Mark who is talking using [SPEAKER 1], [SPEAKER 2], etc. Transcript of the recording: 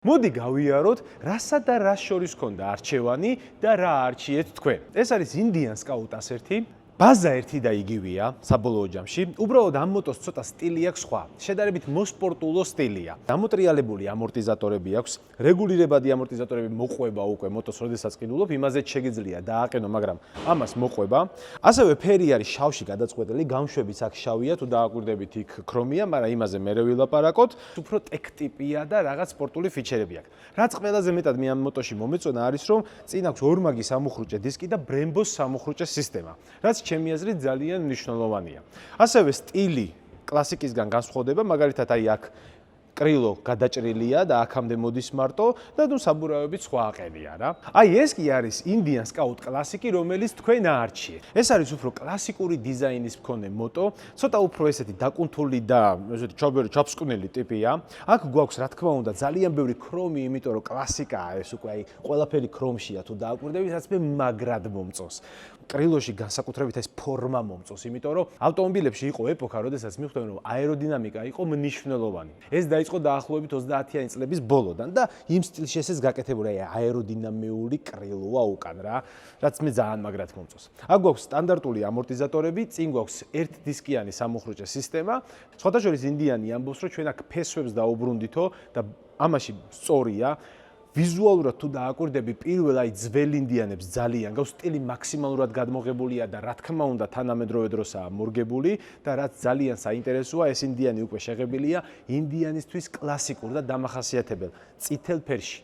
[SPEAKER 1] მოდი გავიაროთ, რასა და რას შორის ქონდა არჩევანი და რა არჩიეთ თქვენ. ეს არის Indian Scout 101. ბაზა ერთი და იგივეა საბოლოო ჯამში. უბრალოდ ამ მოტოს ცოტა სტილი აქვს სხვა. შედარებით მოსპორტულო სტილია. დამოტრიალებული ამორტიზატორები აქვს. რეგულირებადი ამორტიზატორები მოყვება უკვე მოტოს, როდესაც ყიდულობ, იმაზეც შეგიძლია დააყენო, მაგრამ ამას მოყვება. ასევე ფერი არის შავში გადაწყვეტილი, გამშვებიც აქ შავია, თუ დააკვირდებით იქ ქრომია, მაგრამ იმაზე მერე ვილაპარაკოთ. უფრო ტექ-ტიპია და რაღაც სპორტული ფიჩერები აქვს. რაც ყველაზე მეტად მე ამ მოტოში მომეწონა არის, რომ წინ აქვს ორმაგი სამუხრუჭე დისკი და Brembo-ს სამუხრუჭე სისტემა. რაც ჩემი აზრით ძალიან მნიშვნელოვანია. ასევე სტილი კლასიკისგან განსხვავდება, მაგალითად აი აქ კრილო გადაჭრილია და აქამდე მოდის მარტო და ნუ საბურავებით სხვა აყენია რა. აი ეს კი არის Indian Scout კლასიკი, რომელიც თქვენ აარჩიეთ. ეს არის უფრო კლასიკური დიზაინის მქონე მოტო, ცოტა უფრო ესეთი დაკუნთული და ესეთი ჩაფსკვნელი ტიპია. აქ გვაქვს რა თქმა უნდა ძალიან ბევრი ქრომი, იმიტომ რომ კლასიკაა ეს უკვე აი ყველაფერი ქრომშია თუ დააკვირდებით, რაც მე მაგრად მომწონს. კრილოში განსაკუთრებით ეს ფორმა მომწონს, იმიტომ რომ ავტომობილებში იყო ეპოქა, როდესაც მიხვდნენ რომ აეროდინამიკა იყო მნიშვნელოვანი. ეს დაიწყო დაახლოებით 30-იანი წლების ბოლოდან და იმ სტილში ესეც გაკეთებული აი აეროდინამიური კრილოა უკან რა, რაც მე ძალიან მაგრად მომწონს. აქ გვაქვს სტანდარტული ამორტიზატორები, წინ გვაქვს ერთდისკიანი სამუხრუჭე სისტემა. სხვადასხვა ინდიანი ამბობს, რომ ჩვენ აქ ფესვებს დაუბრუნდითო და ამაში სწორია. ვიზუალურად თუ დააკვირდები, პირველ აი ძველ ინდიანებს ძალიან გავს სტილი მაქსიმალურად გადმოღებულია და რა თქმა უნდა თანამედროვე დროსაა მორგებული და რაც ძალიან საინტერესოა, ეს ინდიანი უკვე შეღებილია ინდიანისთვის კლასიკურ და დამახასიათებელ წითელ ფერში.